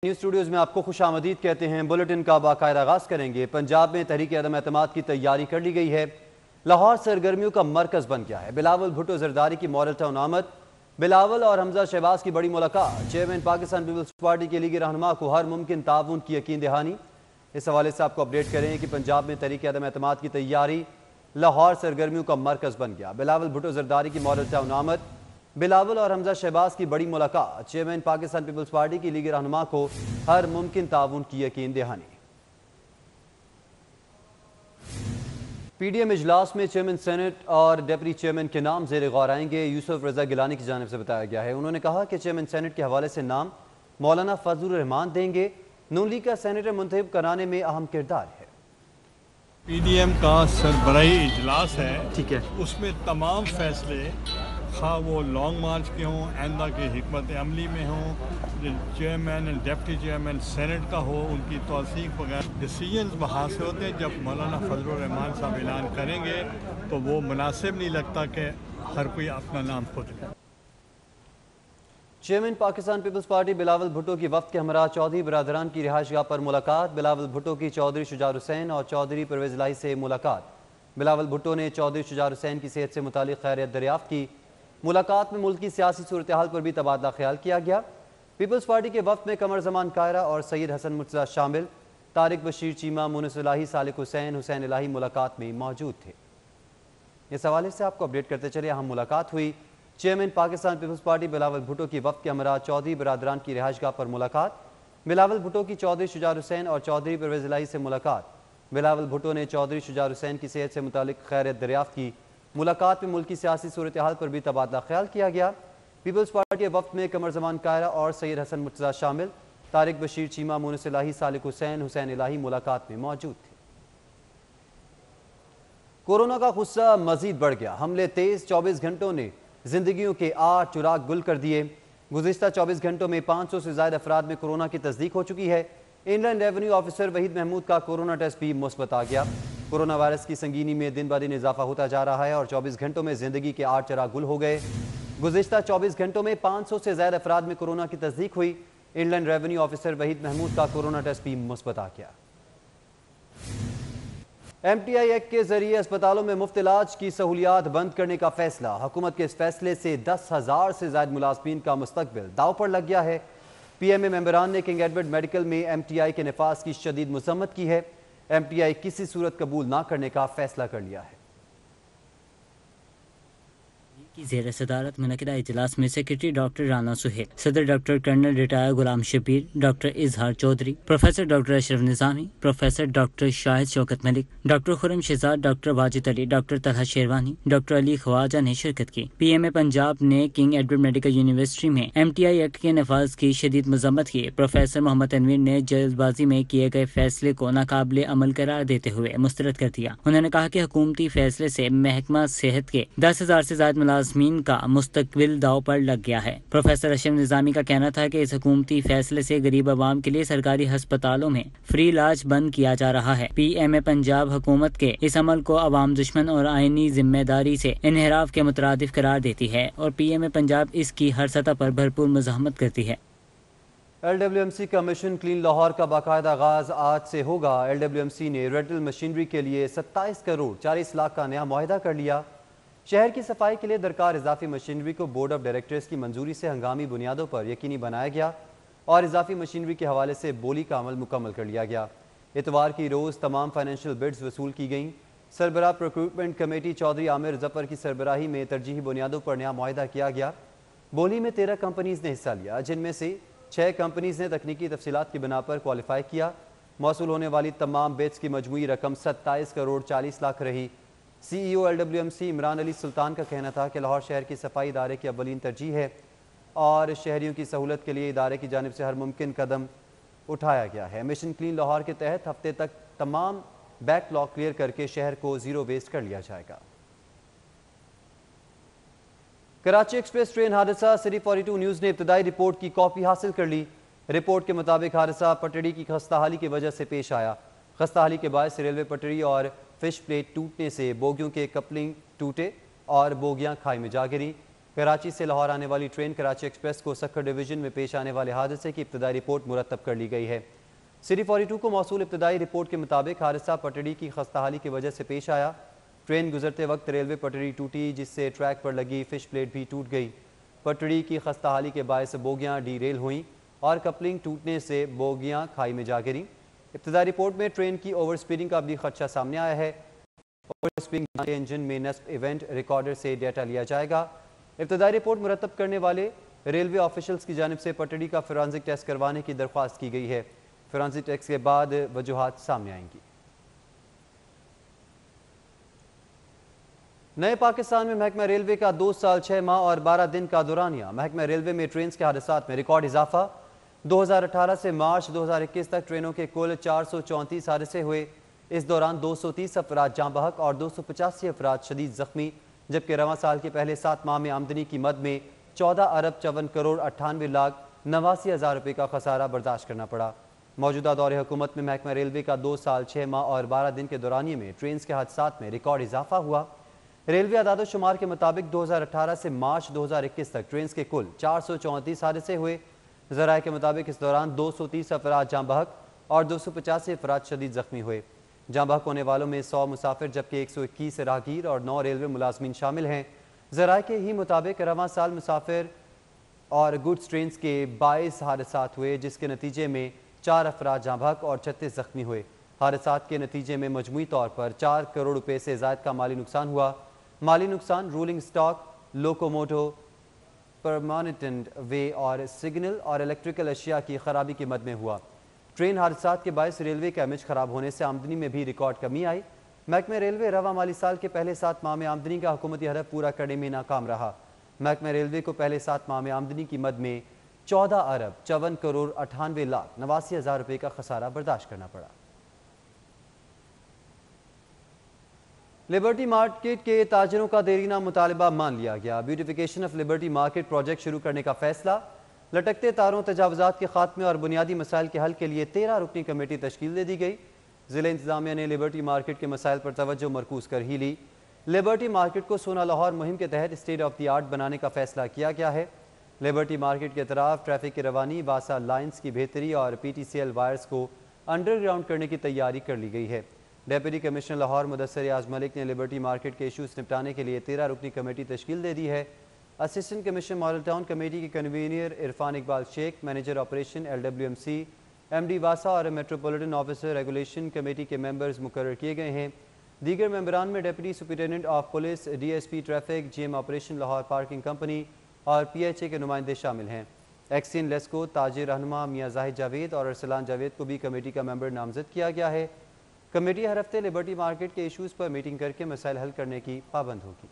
News Studios में आपको खुश आमदीद कहते हैं। बुलेटिन का बाकायदा आगाज़ करेंगे। पंजाब में तहरीक अदम एतमाद की तैयारी कर ली गई है। लाहौर सरगर्मियों का मरकज़ बन गया है। बिलावल भुट्टो जरदारी की मॉडल टाउन आमद। बिलावल और हमजा शहबाज की बड़ी मुलाकात। चेयरमैन पाकिस्तान पीपल्स पार्टी के लीगी रहनुमा को हर मुमकिन ताउन की यकीन दहानी। इस हवाले से आपको अपडेट करें कि पंजाब में तहरीक अदम एतमाद की तैयारी लाहौर सरगर्मियों का मरकज़ बन गया। बिलावल भुट्टो जरदारी की मॉडल टाउन आमद। बिलावल और हमजा शहबाज की बड़ी मुलाकात। चेयरमैन पाकिस्तान पीपल्स पार्टी की लीगी रहनुमा को हर मुमकिन ताउन की यकीन दहानी। पीडीएम इजलास में चेयरमैन सेनेट और डिप्टी चेयरमैन के नाम ज़ेर गौर आएंगे। यूसुफ रजा गिलानी की जानिब से बताया गया है। उन्होंने कहा कि चेयरमैन सेनेट के हवाले से नाम मौलाना फजलुर रहमान देंगे। नून लीग का सेनेटर मुंतखब कराने में अहम किरदार है। पीडीएम का सरबराही इजलास है, ठीक है, उसमें तमाम फैसले खा वो लॉन्ग मार्च के हों, आइंदा के हिकमत अमली में हों, chairman and deputy chairman senate का हो, उनकी तौसीक वगैरह डिसीजंस वहाँ से होते हैं। जब मौलाना फजलुर रहमान साहब ऐलान करेंगे तो वो मुनासिब नहीं लगता कि हर कोई अपना नाम खुद ले। चेयरमैन पाकिस्तान पीपल्स पार्टी बिलावल भुट्टो की वफ्द के हमरा चौधरी बरादरान की रिहाइशगाह पर मुलाकात। बिलावल भुट्टो की चौधरी शुजार हुसैन और चौधरी परवेज इलाही से मुलाकात। बिलावल भुट्टो ने चौधरी शुजार हुसैन की सेहत से मुतालिक खैरियत दरियाफ्त की। मुलाकात में मुल्क की सियासी सूरत हाल पर भी तबादला ख्याल किया गया। पीपल्स पार्टी के वफ्द में कमर जमान कायरा और सैयद हसन मुर्तज़ा शामिल। तारिक बशीर चीमा, मुनिस इलाही, सालिक हुसैन, हुसैन इलाही मुलाकात में मौजूद थे। इस हवाले से आपको अपडेट करते चले, अहम मुलाकात हुई। चेयरमैन पाकिस्तान पीपल्स पार्टी बिलावल भुट्टो की वफ्द के हमरा चौधरी बरादरान की रिहाइशगाह पर मुलाकात। बिलावल भुट्टो की चौधरी शुजार हुसैन और चौधरी परवेज इलाही से मुलाकात। बिलावल भुट्टो ने चौधरी शुजार हुसैन की सेहत से मुतालिक खैरियत दरियाफ्त की। मुलाकात में मुल्क की सियासी सूरत हाल पर भी तबादला ख्याल किया गया। पीपल्स पार्टी के वफ्द में कमर जमान कायरा और सैयद हसन मुर्तज़ा शामिल। तारिक बशीर चीमा, मुनिस इलाही, सालिक हुसैन, हुसैन इलाही मुलाकात में मौजूद थे। कोरोना का गुस्सा मजीद बढ़ गया। हमले तेज 24 घंटों ने जिंदगियों के 8 चिराग गुल कर दिए। गुज़िश्ता 24 घंटों में 500 से ज़्यादा अफराद में कोरोना की तस्दीक हो चुकी है। Inland revenue officer Waheed Mahmood का कोरोना टेस्ट भी मुस्बत आ गया। कोरोना वायरस की संगीनी में दिन ब दिन इजाफा होता जा रहा है और 24 घंटों में जिंदगी के 8 चिराग गुल हो गए। गुज़िश्ता 24 घंटों में 500 से ज़्यादा अफराद में कोरोना की तस्दीक हुई। Inland revenue officer Waheed Mahmood का कोरोना टेस्ट भी मुस्बत आ गया। MTI एक्ट के जरिए अस्पतालों में मुफ्त इलाज की सहूलियात बंद करने का फैसला। हुकूमत के इस फैसले से 10,000 से ज्यादा मुलाजमीन का मुस्तकबिल दाव पर लग गया है। PMA मेंबरान ने किंग एडवर्ड मेडिकल में MTI के नफाज की शदीद मजम्मत की है। MTI किसी सूरत कबूल ना करने का फैसला कर लिया है। की ज़ेर सदारत मुनक़िदा इजलास में सेक्रेटरी डॉक्टर राना सुहेल, सदर doctor colonel retire Ghulam Shabbir, doctor Izhar Chaudhry, professor doctor Ashraf Nizami, professor doctor Shahid Shaukat Malik, doctor Khurram Shahzad, doctor Wajid Ali, doctor Talha Sherwani, doctor Ali Khawaja ने शिरकत की। PMA पंजाब ने किंग एडवर्ड मेडिकल यूनिवर्सिटी में MTI एक्ट के नफाज की शदीद मजम्मत की। प्रोफेसर मोहम्मद तनवीर ने जल्दबाजी में किए गए फैसले को नाकाबिले अमल करार देते हुए मुस्तरद कर दिया। उन्होंने कहा कि हुकूमती फैसले से महकमा सेहत के 10,000 से ज्यादा मुलाजमीन का मुस्तकबिल दाव पर लग गया है। प्रोफेसर अशरफ निज़ामी का कहना था कि इस हुकूमती फैसले से गरीब आवाम के लिए सरकारी अस्पतालों में फ्री इलाज बंद किया जा रहा है। PMA पंजाब हुकूमत के इस अमल को अवाम दुश्मन और आईनी जिम्मेदारी से इनहराफ के मुतरादिफ करार देती है और PMA पंजाब इसकी हर सतह पर भरपूर मज़ाहमत करती है। LWMC का मिशन क्लीन लाहौर का बाकायदा आगाज आज से होगा। LWMC ने रेंटल मशीनरी के लिए 27 करोड़ 40 लाख का नया मुआहिदा कर लिया। शहर की सफाई के लिए दरकार इजाफी मशीनरी को बोर्ड ऑफ डायरेक्टर्स की मंजूरी से हंगामी बुनियादों पर यकीनी बनाया गया और इजाफी मशीनरी के हवाले से बोली का अमल मुकम्मल कर लिया गया। इतवार की रोज़ तमाम फाइनेंशियल बिड्स वसूल की गईं। सरबराह प्रोक्यूरमेंट कमेटी चौधरी आमिर जफर की सरबराही में तरजीही बुनियादों पर नया मुआहिदा किया गया। बोली में 13 कंपनीज ने हिस्सा लिया, जिनमें से 6 कंपनीज ने तकनीकी तफसीलात की बिना पर क्वालिफाई किया। मौसूल होने वाली तमाम बिड्स की मजमूई रकम 27 करोड़ 40 लाख रही। CEO LWMC इमरान अली सुल्तान का कहना था कि लाहौर शहर की सफाई इदारे की अव्वलीन तरजीह है और शहरियों की सहूलत के लिए इदारे की जानिब से हर मुमकिन कदम उठाया गया है। मिशन क्लीन लाहौर के तहत हफ्ते तक तमाम बैकलॉग क्लियर करके शहर को जीरो वेस्ट कर लिया जाएगा। कराची एक्सप्रेस ट्रेन हादसा सिटी 42 न्यूज़ ने इब्तदाई रिपोर्ट की कॉपी हासिल कर ली। रिपोर्ट के मुताबिक हादसा पटड़ी की खस्ताहाली की वजह से पेश आया। खस्ताहाली के बायस रेलवे पटड़ी और फिश प्लेट टूटने से बोगियों के कपलिंग टूटे और बोगियां खाई में जा गिरी। कराची से लाहौर आने वाली ट्रेन कराची एक्सप्रेस को सक्खर डिवीजन में पेश आने वाले हादसे की इब्तदाई रिपोर्ट मुरतब कर ली गई है। सिटी 42 को मौसूल इब्तदाई रिपोर्ट के मुताबिक हादसा पटड़ी की खस्ताहाली की वजह से पेश आया। ट्रेन गुजरते वक्त रेलवे पटड़ी टूटी, जिससे ट्रैक पर लगी फिश प्लेट भी टूट गई। पटड़ी की खस्ताहाली के बायस बोगियां डीरेल हुईं और कपलिंग टूटने से बोगियां खाई में जा गिरीं। इब्तदाई रिपोर्ट में ट्रेन की ओवर स्पीडिंग का भी खदशा सामने आया है। ओवर स्पीडिंग के इंजन में नस्ब इवेंट रिकॉर्डर से डेटा लिया जाएगा। इब्तदाई रिपोर्ट मुरतब करने वाले रेलवे ऑफिशल्स की जानिब से पटड़ी का फोरेंसिक टेस्ट करवाने की दरख्वास्त की गई है। फोरेंसिक टेस्ट के बाद वजूहात सामने आएंगी। नए पाकिस्तान में महकमा रेलवे का 2 साल 6 माह और 12 दिन का दौरानिया। महकमा रेलवे में ट्रेन के हादसात में रिकॉर्ड इजाफा। 2018 से मार्च 2021 तक ट्रेनों के कुल 434 हादसे हुए। इस दौरान 230 अफराद जाँ बहक और 285 अफराद शदीद जख्मी, जबकि रवां साल के पहले 7 माह में आमदनी की मद में 14 अरब 54 करोड़ 98 लाख 89 हज़ार रुपये का खसारा बर्दाश्त करना पड़ा। मौजूदा दौरे हुकूमत में महकमा रेलवे का 2 साल 6 माह और 12 दिन के दौरानिए में ट्रेन के हादसात में रिकॉर्ड इजाफा हुआ। रेलवे आदाद शुमार के मुताबिक 2018 से मार्च 2021 तक ट्रेन के कुल 434 हादसे हुए। ज़राए के मुताबिक इस दौरान 230 अफराद जाँ बहक और 285 अफराद शदीद जख्मी हुए। जाँ बहक होने वालों में 100 मुसाफिर जबकि 121 राहगीर और 9 रेलवे मुलाजमीन शामिल हैं। ज़राए के ही मुताबिक रवां साल मुसाफिर और गुड्स ट्रेन के 22 हादसात हुए, जिसके नतीजे में 4 अफराद जाँ बहक और 36 जख्मी हुए। हादसात के नतीजे में मजमूई तौर पर 4 करोड़ रुपये से ज़ायद का माली नुकसान हुआ। माली नुकसान रोलिंग स्टॉक, लोकोमोटो, परमानेंट वे और सिग्नल और इलेक्ट्रिकल अशिया की खराबी की मद में हुआ। ट्रेन हादसात के बायस रेलवे का इमेज खराब होने से आमदनी में भी रिकॉर्ड कमी आई। महकमा रेलवे रवा माली साल के पहले 7 माह में आमदनी का हुकूमती हदफ पूरा करने में नाकाम रहा। महकमा रेलवे को पहले 7 माह में आमदनी की मद में 14 अरब 54 करोड़ 98 लाख 89 हज़ार रुपये का खसारा बर्दाश्त करना पड़ा। लिबर्टी मार्केट के ताजरों का देरीना मुतालबा मान लिया गया। Beautification of liberty market project शुरू करने का फैसला। लटकते तारों, तजावुजात के खात्मे और बुनियादी मसाइल के हल के लिए 13 रुकनी कमेटी तश्कील दे दी गई। ज़िला इंतजामिया ने लिबर्टी मार्केट के मसाइल पर तवज्जो मरकूज़ कर ही ली। लिबर्टी मार्केट को सोना लाहौर मुहिम के तहत स्टेट ऑफ द आर्ट बनाने का फैसला किया गया है। लिबर्टी मार्केट के अतराफ ट्रैफिक की रवानी, वासा लाइन्स की बेहतरी और PTCL वायर्स को अंडरग्राउंड करने की तैयारी कर ली गई है। डेप्यूटी कमिश्नर लाहौर मुदस्सर आज़ मलिक ने लिबर्टी मार्केट के इशूज़ निपटाने के लिए 13 रुकनी कमेटी तश्कील दे दी है। Assistant commissioner Model Town committee के convener Irfan Iqbal Sheikh, manager operation LWMC, MD वासा और मेट्रोपॉलिटन ऑफिसर रेगुलेशन कमेटी के मेंबर्स मुकर्रर किए गए हैं। दीगर मेंबरान में deputy superintendent of police, DSP traffic, GM operation Lahore parking company और PHA के नुमाइंदे शामिल हैं। एक्सिन लेस्को, ताजिर रहनुमा मियाँ जाहिद जावेद और अरसलान जावेद को भी कमेटी का मेंबर नामजद किया गया है। कमेटी हर हफ्ते लिबर्टी मार्केट के इशूज़ पर मीटिंग करके मसाइल हल करने की पाबंद होगी।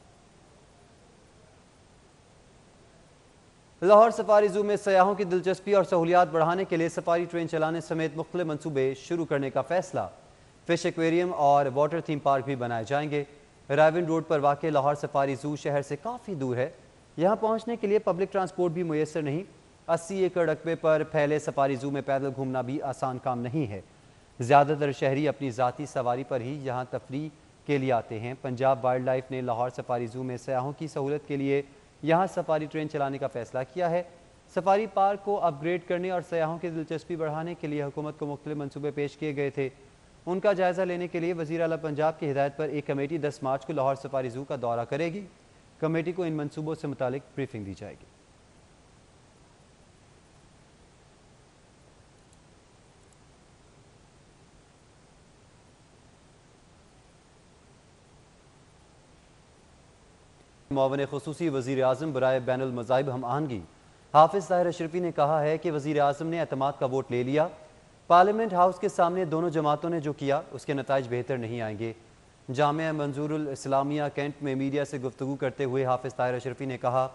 लाहौर सफारी जू में सयाहों की दिलचस्पी और सहूलियात बढ़ाने के लिए सफारी ट्रेन चलाने समेत मुख्तलिफ मनसूबे शुरू करने का फैसला। फिश एक्वेरियम और वाटर थीम पार्क भी बनाए जाएंगे। रायविन रोड पर वाक़ लाहौर सफारी जू शहर से काफ़ी दूर है। यहाँ पहुँचने के लिए पब्लिक ट्रांसपोर्ट भी मुयसर नहीं। 80 एकड़ रकबे पर फैले सफारी जू में पैदल घूमना भी आसान काम नहीं है। ज़्यादातर शहरी अपनी ज़ाती सवारी पर ही यहाँ तफरीह के लिए आते हैं। पंजाब वाइल्ड लाइफ ने लाहौर सफारी जू में सयाहों की सहूलत के लिए यहाँ सफारी ट्रेन चलाने का फैसला किया है। सफारी पार्क को अपग्रेड करने और सयाहों की दिलचस्पी बढ़ाने के लिए हुकूमत को मुख्तलिफ मनसूबे पेश किए गए थे। उनका जायज़ा लेने के लिए वज़ीर आला पंजाब की हिदायत पर एक कमेटी 10 मार्च को लाहौर सफारी जू का दौरा करेगी। कमेटी को इन मनसूबों से मुतालिक ब्रीफिंग दी जाएगी। मुआवन ख़ुसूसी वज़ीर आज़म बराए बैनुल मज़ाहिब हम आहंगी हाफिज़ ताहिर अशरफी ने कहा है कि वज़ीर आज़म ने एतमाद का वोट ले लिया। पार्लियामेंट हाउस के सामने दोनों जमातों ने जो किया उसके नताइज बेहतर नहीं आएंगे। जामिया मंजूरुल इस्लामिया कैंट में मीडिया से गुफ्तगू करते हुए हाफिज़ ताहिर अशरफी ने कहा,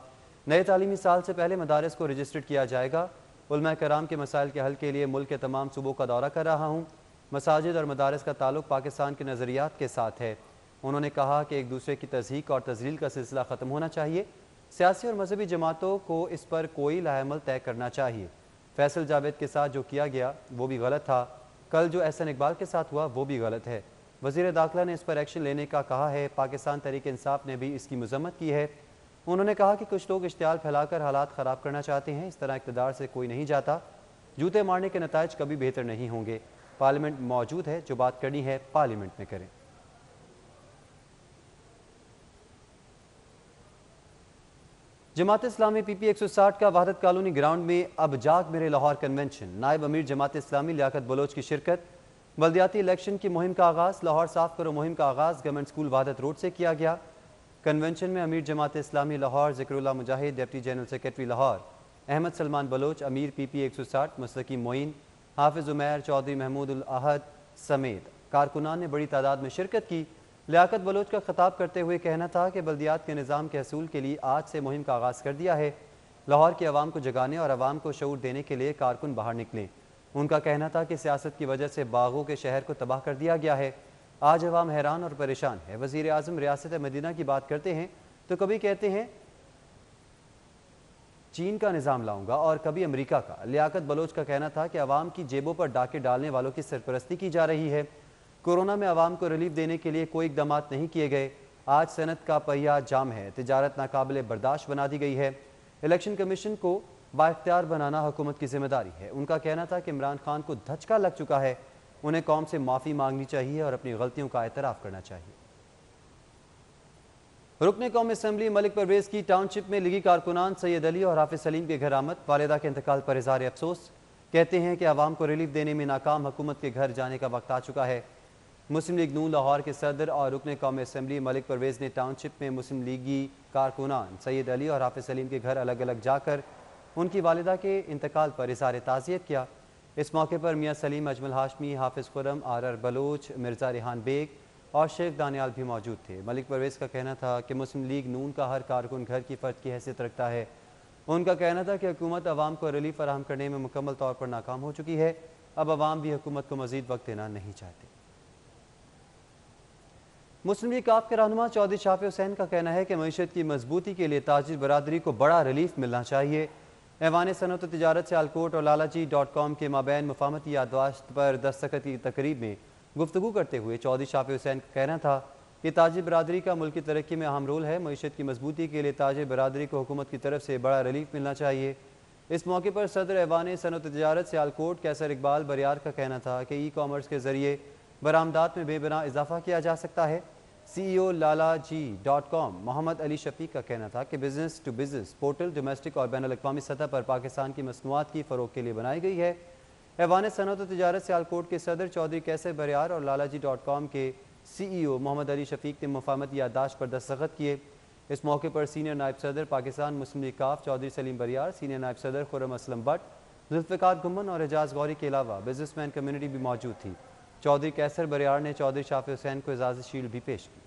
नए तालीमी साल से पहले मदारस को रजिस्टर्ड किया जाएगा। उलमा कराम के मसाइल के हल के लिए मुल्क के तमाम सूबों का दौरा कर रहा हूँ। मसाजिद और मदारस का ताल्लुक पाकिस्तान के नज़रियात के साथ है। उन्होंने कहा कि एक दूसरे की तज़हीक और तज़लील का सिलसिला ख़त्म होना चाहिए। सियासी और मजहबी जमातों को इस पर कोई लाहेमल तय करना चाहिए। फैसल जावेद के साथ जो किया गया वो भी गलत था। कल जो एहसन इकबाल के साथ हुआ वो भी गलत है। वज़ीर दाखिला ने इस पर एक्शन लेने का कहा है। पाकिस्तान तहरीक इंसाफ ने भी इसकी मजम्मत की है। उन्होंने कहा कि कुछ लोग इश्तियाल फैलाकर हालात ख़राब करना चाहते हैं। इस तरह इक़्तिदार से कोई नहीं जाता। जूते मारने के नताइज कभी बेहतर नहीं होंगे। पार्लियामेंट मौजूद है, जो बात करनी है पार्लियामेंट में करें। जमात इस्लामी PP 160 का वहदत कॉलोनी ग्राउंड में अब जाग मेरे लाहौर कन्वेंशन। नायब अमीर जमात इस्लामी लियाकत बलोच की शिरकत। बल्दियाती इलेक्शन की मुहिम का आगाज़। लाहौर साफ करो मुहिम का आगाज़ गवर्नमेंट स्कूल वहदत रोड से किया गया। कन्वेंशन में अमीर Jamaat Islami Lahore Zikrullah Mujahid, deputy general secretary Lahore Ahmad Salman Baloch, अमीर PP 160 मुस्तकी मोइन, हाफिज़ उमैर, चौधरी महमूद उल अहद समेत कारकुनान ने बड़ी तादाद में शिरकत की। लियाकत बलोच का खिताब करते हुए कहना था कि बल्दियात के निज़ाम के हसूल के लिए आज से मुहिम का आगाज़ कर दिया है। लाहौर की आवाम को जगाने और आवाम को शऊर देने के लिए कारकुन बाहर निकले। उनका कहना था कि सियासत की वजह से बागों के शहर को तबाह कर दिया गया है। आज अवाम हैरान और परेशान है। वज़ीर आज़म रियासत मदीना की बात करते हैं तो कभी कहते हैं चीन का निज़ाम लाऊंगा और कभी अमेरिका का। लियाकत बलोच का कहना था कि अवाम की जेबों पर डाके डालने वालों की सरपरस्ती की जा रही है। कोरोना में आवाम को रिलीफ देने के लिए कोई इकदाम नहीं किए गए। आज सनत का पहिया जाम है। तिजारत नाकाबिले बर्दाश्त बना दी गई है। इलेक्शन कमीशन को बाइख्तियार बनाना हुकूमत की जिम्मेदारी है। उनका कहना था कि इमरान खान को धचका लग चुका है। उन्हें कौम से माफ़ी मांगनी चाहिए और अपनी गलतियों का एतराफ़ करना चाहिए। रुकने कौम असम्बली मलिक परवेज़ की टाउनशिप में लिगी कारकुनान सैयद अली और हाफिज़ सलीम के घर आमद। वालिदा के इंतकाल पर इज़हार अफसोस। कहते हैं कि आवाम को रिलीफ देने में नाकाम हुकूमत के घर जाने का वक्त आ चुका है। मुस्लिम लीग नून लाहौर के सदर और रुकने कौम असम्बली मलिक परवेज़ ने टाउनशिप में मुस्लिम लीगी कारकुनान सैयद अली और हाफिज़ सलीम के घर अलग अलग जाकर उनकी वालिदा के इंतकाल पर इज़हार ताज़ियत किया। इस मौके पर मियाँ सलीम, अजमल हाशमी, हाफिज़ खुरम, RR बलोच, मिर्ज़ा रेहान बेग और शेख दानियाल भी मौजूद थे। मलिक परवेज़ का कहना था कि मुस्लिम लीग नून का हर कारकुन घर की फ़र्द की हैसियत रखता है। उनका कहना था कि हुकूमत अवाम को रिलीफ फराहम करने में मुकम्मल तौर पर नाकाम हो चुकी है। अब अवाम भी हुकूमत को मज़ीद वक्त देना नहीं चाहते। मुस्लिम लीग काफ के रहनुमा चौधरी शाफी हुसैन का कहना है कि मईशत की मजबूती के लिए ताजिर बरादरी को बड़ा रिलीफ मिलना चाहिए। ऐवान सनअत व तिजारत से आलकोट और लालाजी.com के माबैन मुफाहमती याददाश्त पर दस्तखत की तकरीब में गुफ्तगू करते हुए चौधरी शाफी हुसैन का कहना था कि ताजिर बरादरी का मुल्क की तरक्की में अहम रोल है। मईशत की मजबूती के लिए ताजिर बरादरी को हुकूमत की तरफ से बड़ा रिलीफ मिलना चाहिए। इस मौके पर सदर ऐवान सनअत व तिजारत से आलकोट कैसर इकबाल बरियार का कहना था कि ई-कॉमर्स के जरिए बरामदात में बेबना इजाफा किया जा सकता है। CEO लालाजी.com मोहम्मद अली शफीक का कहना था कि business to business portal domestic और बैनुल अक़वामी सतह पर पाकिस्तान की मसनूआत की फ़रोग के लिए बनाई गई है। ऐवान सनअत व तिजारत से आलकोट के सदर चौधरी कैसर बरियार और लालाजी.com के CEO मोहम्मद अली शफीक ने मुफाहमती याददाश्त पर दस्तखत किए। इस मौके पर सीनियर नायब सदर पाकिस्तान मुस्लिम लीग काफ चौधरी सलीम बरियार, सीनियर नायब सदर खुर्रम असलम भट्ट, जुल्फ़िकार गुम्मन और एजाज गौरी के अलावा बिजनेसमैन कम्युनिटी भी मौजूद थी। चौधरी कैसर बरियार ने चौधरी शाफी हुसैन को इजाज़त शील्ड भी पेश की।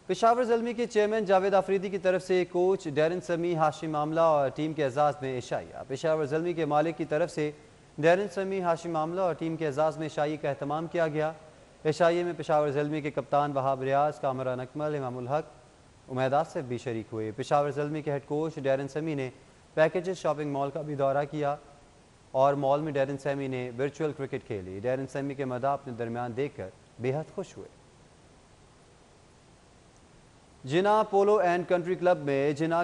पेशावर ज़ल्मी के चेयरमैन जावेद आफरीदी की तरफ से कोच डैरन समी हाशिम मामला और टीम के एजाज़ में इशाइया। पेशावर ज़ल्मी के मालिक की तरफ से डैरन समी हाशिम मामला और टीम के एजाज़ में इशाइये का एहतमाम किया गया। इशाइये में पेशावर ज़ल्मी के कप्तान वहाब रियाज, कामरान अकमल, इमामुल हक, उमैद आसिफ भी शरीक हुए। पेशावर ज़ल्मी के हेड कोच डैरन समी ने पैकेजेस शॉपिंग मॉल का भी दौरा किया और मॉल में डैरन समी ने वर्चुअल क्रिकेट खेली। डैरन समी के मदा अपने दरमियान देखकर बेहद खुश हुए। जिना पोलो एंड कंट्री क्लब में जिना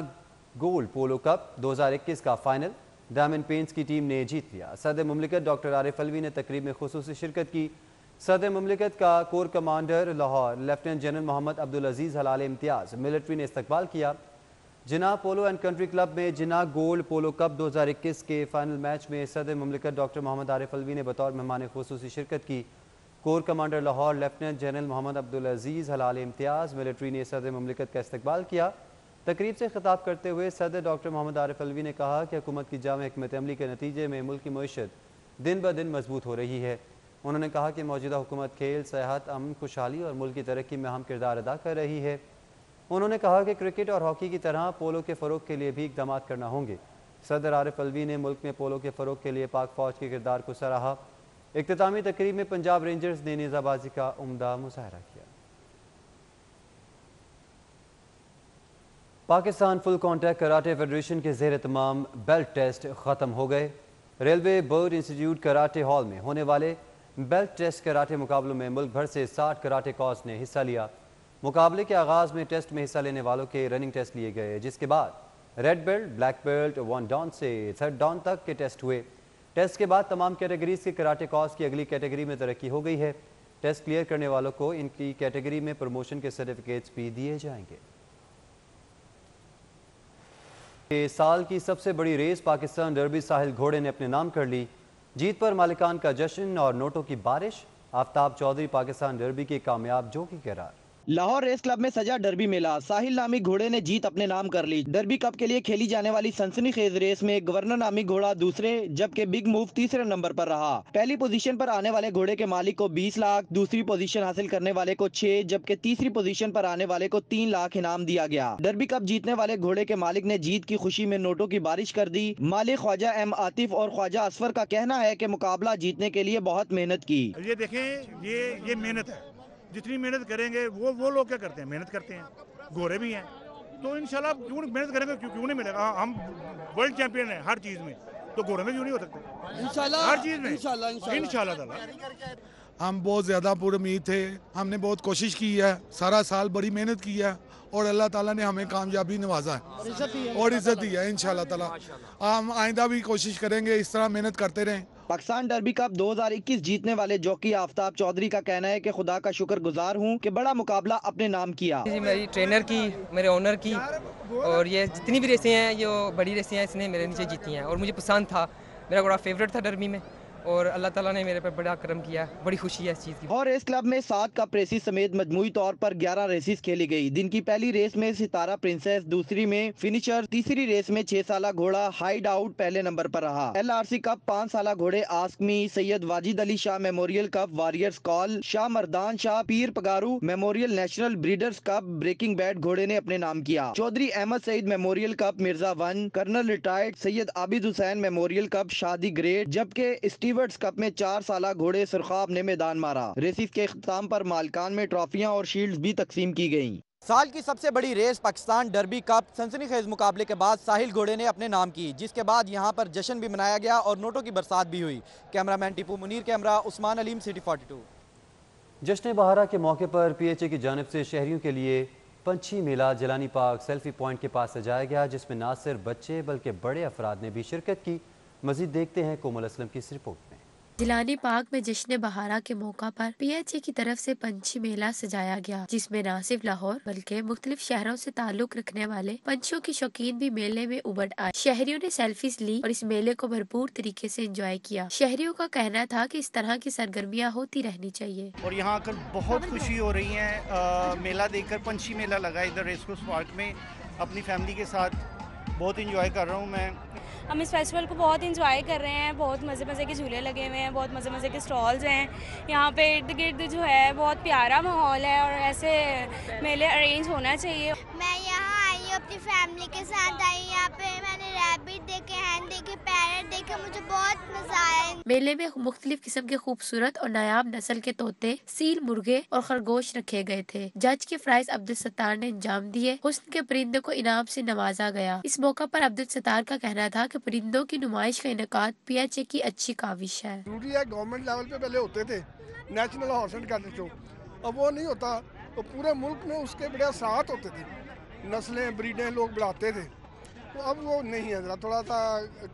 गोल्ड पोलो कप 2021 का फाइनल डायमंड पेंट्स की टीम ने जीत लिया। सदर मुमलिकत डॉक्टर आरिफ अलवी ने तकरीब में खुसूसी शिरकत की। सदर मुमलिकत का core commander Lahore lieutenant general Muhammad Abdul Aziz Hilal Imtiaz military ने इस्तकबाल किया। Jinnah polo and country club में जिना गोल्ड पोलो कप 2021 के फाइनल मैच में सदर मुमलिकत डॉक्टर मोहम्मद आरिफ अलवी ने बतौर मेहमान खुसूसी शिरकत की। Core commander Lahore lieutenant general Muhammad Abdul Aziz Hilal Imtiaz military ने सदर मुमलिकत का इस्तकबाल किया। तकरीब से खिताब करते हुए सदर डॉक्टर मोहम्मद आरिफ अलवी ने कहा कि हुकूमत की जाम हिकमत अमली के नतीजे में मुल्क की मईशत दिन ब दिन मजबूत हो रही है। उन्होंने कहा कि मौजूदा हुकूमत खेल, सेहत, अमन, खुशहाली और मुल्क की तरक्की में अहम किरदार अदा कर रही है। उन्होंने कहा कि क्रिकेट और हॉकी की तरह पोलो के फ़रोग के लिए भी इक़दाम करना होंगे। सदर आरिफ अलवी ने मुल्क में पोलो के फ़रोग के लिए पाक फ़ौज के किरदार को सराहा। इख्तितामी तकरीब में पंजाब रेंजर्स ने नेज़ाबाजी का उम्दा मुज़ाहरा किया। Pakistan full contact karate federation के ज़ेर तमाम बेल्ट टेस्ट ख़त्म हो गए। Railway board institute karate hall में होने वाले बेल्ट टेस्ट कराटे मुकाबलों में मुल्क भर से 60 कराटे कोच ने हिस्सा लिया। मुकाबले के आगाज़ में टेस्ट में हिस्सा लेने वालों के रनिंग टेस्ट लिए गए, जिसके बाद red belt, black belt, 1 down से 3rd डाउन तक के टेस्ट हुए। टेस्ट के बाद तमाम कैटेगरीज के कराटे कॉर्स की अगली कैटेगरी में तरक्की हो गई है। टेस्ट क्लियर करने वालों को इनकी कैटेगरी में प्रमोशन के सर्टिफिकेट्स भी दिए जाएंगे। साल की सबसे बड़ी रेस पाकिस्तान डर्बी साहिल घोड़े ने अपने नाम कर ली। जीत पर मालिकान का जश्न और नोटों की बारिश। आफ्ताब चौधरी पाकिस्तान डर्बी के कामयाब जोकी करार। लाहौर रेस क्लब में सजा डर्बी मेला, साहिल नामी घोड़े ने जीत अपने नाम कर ली। डर्बी कप के लिए खेली जाने वाली सनसनीखेज रेस में गवर्नर नामी घोड़ा दूसरे जबकि बिग मूव तीसरे नंबर पर रहा। पहली पोजीशन पर आने वाले घोड़े के मालिक को 20 लाख, दूसरी पोजीशन हासिल करने वाले को 6, जबकि तीसरी पोजीशन पर आने वाले को 3 लाख इनाम दिया गया। डर्बी कप जीतने वाले घोड़े के मालिक ने जीत की खुशी में नोटों की बारिश कर दी। मालिक ख्वाजा एम आतिफ और ख्वाजा असफर का कहना है कि मुकाबला जीतने के लिए बहुत मेहनत की। ये देखें, ये मेहनत है, जितनी मेहनत करेंगे वो लोग क्या करते हैं, मेहनत करते हैं, घोड़े भी हैं, तो इंशाल्लाह क्यों मेहनत करेंगे, क्यों नहीं मिलेगा। हम वर्ल्ड चैंपियन हैं हर चीज़ में, तो घोड़े में क्यों नहीं हो सकते, इंशाल्लाह हर चीज़ में इंशाल्लाह ताला। हम बहुत ज़्यादा पुरुमीद थे, हमने बहुत कोशिश की है, सारा साल बड़ी मेहनत की है और अल्लाह ताला ने हमें कामयाबी नवाजा है और इज्जत दी है। इंशाल्लाह ताला हम आइंदा भी कोशिश करेंगे, इस तरह मेहनत करते रहें। पाकिस्तान डर्बी कप 2021 जीतने वाले जॉकी आफ्ताब चौधरी का कहना है कि खुदा का शुक्रगुजार हूं कि बड़ा मुकाबला अपने नाम किया। जी, मेरी ट्रेनर की, मेरे ओनर की, और ये जितनी भी रेसें हैं, ये बड़ी रेसें हैं, इसने मेरे नीचे जीती हैं और मुझे पसंद था, मेरा बड़ा फेवरेट था डर्बी में और अल्लाह ताला ने मेरे पर बड़ा करम किया। बड़ी खुशी है इस चीज़ की। और रेस क्लब में 7 कप रेसेस समेत मजमूई तौर पर 11 रेसेस खेली गई। दिन की पहली रेस में सितारा प्रिंसेस, दूसरी में फिनिशर, तीसरी रेस में 6 साला घोड़ा हाइड आउट पहले नंबर पर रहा। LRC कप 5 साला घोड़े आस्कमी, Syed Wajid Ali Shah memorial cup warriors call, Shah Mardan Shah Pir Pagaro memorial national breeders cup breaking bad घोड़े ने अपने नाम किया। Chaudhry Ahmad Saeed memorial cup Mirza 1, colonel retired Syed Abid Hussain memorial cup शादी ग्रेड, जबकि स्टीवर्ट्स कप में 4 साला घोड़े सुरखाब ने मैदान मारा। रेसिस के इख्तिताम पर मालकान में ट्रॉफियां और शील्ड्स भी तकसीम की गईं। साल की सबसे बड़ी रेस पाकिस्तान डर्बी कप सनसनीखेज मुकाबले के बाद साहिल घोड़े ने अपने नाम की, जिसके बाद यहां पर जश्न भी मनाया गया और नोटों की बरसात भी हुई। Cameraman Tipu Munir, camera Usman Aleem, city 42। जश्न बहारा के मौके पर PHA की जानिब से शहरियों के लिए पंछी मेला जलानी पार्क सेल्फी पॉइंट के पास सजाया गया, जिसमें न सिर्फ बच्चे बल्कि बड़े अफराद ने भी शिरकत की। मजीद देखते हैं कोमल असलम की इस रिपोर्ट में। जिलानी पार्क में जश्न बहारा के मौका पर PHA की तरफ से पंछी मेला सजाया गया, जिसमें न सिर्फ लाहौर बल्कि मुख्तलिफ शहरों से ताल्लुक रखने वाले पंछियों की शौकीन भी मेले में उमड़ आए। शहरियों ने सेल्फीज ली और इस मेले को भरपूर तरीके से एंजॉय किया। शहरियों का कहना था कि इस तरह की सरगर्मियां होती रहनी चाहिए। और यहाँ आकर बहुत खुशी हो रही है, मेला देखकर, पंछी मेला लगा इधर रेसकोर्स पार्क में, अपनी फैमिली के साथ बहुत इंजॉय कर रहा हूँ मैं। हम इस फेस्टिवल को बहुत इंजॉय कर रहे हैं, बहुत मज़े मज़े के झूले लगे हुए हैं, बहुत मज़े मज़े के स्टॉल्स हैं। यहाँ पे इर्द गिर्द जो है बहुत प्यारा माहौल है और ऐसे मेले अरेंज होना चाहिए। मैं यहाँ आई हूँ अपनी फैमिली के साथ आई, यहाँ पे मैंने रैबिट देखे, हैन देखे, पैरट देखे, मुझे बहुत मजा आया। मेले में मुख्तलिफ किस्म के खूबसूरत और नायाब नस्ल के तोते, सील, मुर्गे और खरगोश रखे गए थे। जज के प्राइज अब्दुल सत्तार ने अंजाम दिए। हुस्न के परिंदे को इनाम से नवाजा गया। इस मौका पर अब्दुल सत्तार का कहना था कि परिंदों की नुमाइश का इनेकाद PHA की अच्छी काविश है। गवर्नमेंट लेवल पे पहले होते थे national horse and cattle show, अब वो नहीं होता, तो पूरे मुल्क में उसके बड़े असरात होते थे, नस्लें ब्रीडें लोग बढ़ाते थे, तो अब वो नहीं है, जरा थोड़ा सा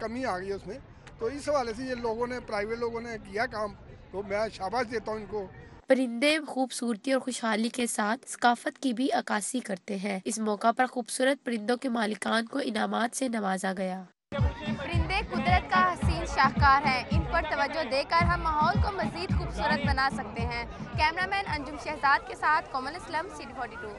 कमी आ गई है उसमें। तो इस हवाले से ये लोगों ने, प्राइवेट लोगों ने किया काम, तो मैं शाबाश देता हूँ इनको। परिंदे खूबसूरती और खुशहाली के साथ सकाफत की भी अक्कासी करते हैं। इस मौका पर खूबसूरत परिंदों के मालिकान को इनामात से नवाजा गया। परिंदे कुदरत का हसीन शाहकार हैं, इन पर तवज्जो देकर हम माहौल को मजीद खूबसूरत बना सकते हैं। कैमरामैन अंजुम शहजाद के साथ Komal Islam, city 42।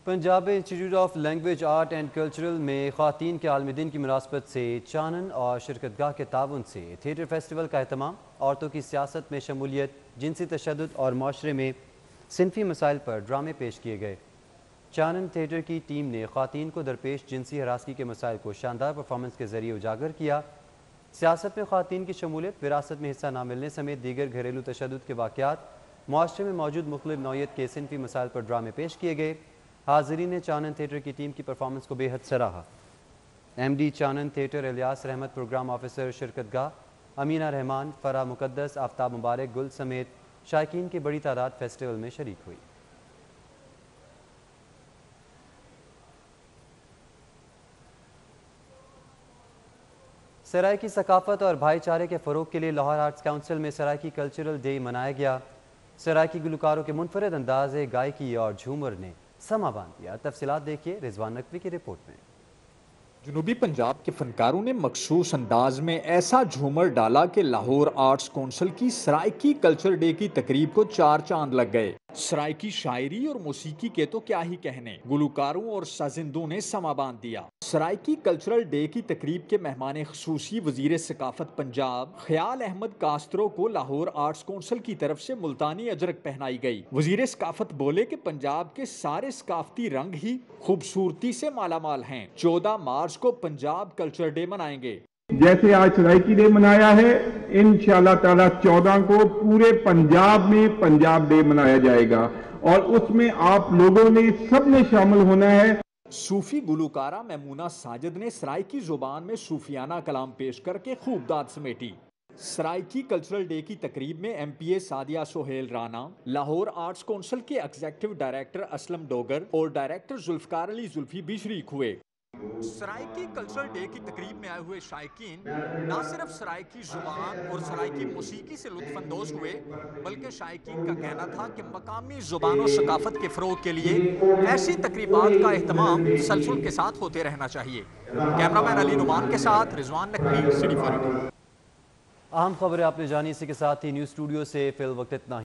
Punjab institute of language art and cultural में ख़वातीन के आलमी दिन की मुनासबत से चानन और शिरकतगाह के ताउन से थिएटर फेस्टिवल का एहतमाम। औरतों की सियासत में शमूलियत, जिनसी तशद्दुद और माशरे में सिनफी मसाइल पर ड्रामे पेश किए गए। चानन थिएटर की टीम ने ख़वातीन को दरपेश जिनसी हरासगी के मसाइल को शानदार परफॉर्मेंस के जरिए उजागर किया। सियासत में ख़वातीन की शमूलियत, विरासत में हिस्सा न मिलने समेत दीगर घरेलू तशद्दुद के वाक़यात, माशरे में मौजूद मुख्तलिफ नौइयत के सिनफी मसाइल पर ड्रामे पेश किए गए। हाज़रीन ने चानन थिएटर की टीम की परफॉर्मेंस को बेहद सराहा। MD चानन थिएटर इलियास रहमत, प्रोग्राम ऑफिसर शिरकतगाह, अमीना रहमान, फ़रा मुक़द्दस, आफ्ताब मुबारक, गुल समेत शायकीन की बड़ी तादाद फेस्टिवल में शरीक हुई। सराइकी सकाफत और भाईचारे के फ़रोग के लिए लाहौर आर्ट्स काउंसिल में सराइकी कल्चरल डे मनाया गया। सराइकी गुलकारों के मुनफरद अंदाज गायकी और झूमर ने समा बांध दिया। तफसीलात देखिए रिजवान नकवी की रिपोर्ट में। जनूबी पंजाब के फनकारों ने मखसूस अंदाज में ऐसा झूमर डाला कि लाहौर आर्ट्स काउंसिल की सराइकी कल्चर डे की तकरीब को चार चांद लग गए। सराइकी शायरी और मौसीकी के तो क्या ही कहने, गुलकारों और साजिंदों ने समा बांध दिया। सराइकी कल्चरल डे की तकरीब के मेहमान खसूसी वजीर सकाफत पंजाब ख्याल अहमद कास्त्रो को लाहौर आर्ट्स काउंसिल की तरफ से मुल्तानी अजरक पहनाई गई। वजीर सकाफत बोले कि पंजाब के सारे सकाफती रंग ही खूबसूरती से मालामाल हैं। 14 मार्च को पंजाब कल्चर डे मनाएंगे। जैसे आज सराइकी डे मनाया है, इंशाअल्लाह ताला 14 को पूरे पंजाब में पंजाब डे मनाया जाएगा और उसमें आप लोगों ने सबने शामिल होना है। सूफी गुलकारा मैमूना साजिद ने सराइकी जुबान में सूफियाना कलाम पेश करके खूब दाद समेटी। सराइकी कल्चरल डे की तकरीब में MPA Sadia Sohail Rana, Lahore arts council के एग्जीक्यूटिव डायरेक्टर असलम डोगर और डायरेक्टर जुल्फकार अली जुल्फी भी शरीक हुए। सराइकी कल्चरल डे की तकरीब में आए हुए शायकीन न सिर्फ सराइकी जुबान और सराइकी मौसीकी से लुत्फानंदोज हुए, बल्कि शायकीन का कहना था कि मकामी जुबान और सकाफत के फ़रोग के लिए ऐसी तकरीबात का एहतमाम तसलसल के साथ होते रहना चाहिए। कैमरामैन अली नुमान के साथ रिजवान नकवी, सिटी 42। अहम खबरें आपने जानी। इसी के साथ ही न्यूज़ स्टूडियो से फिल वक्त इतना ही।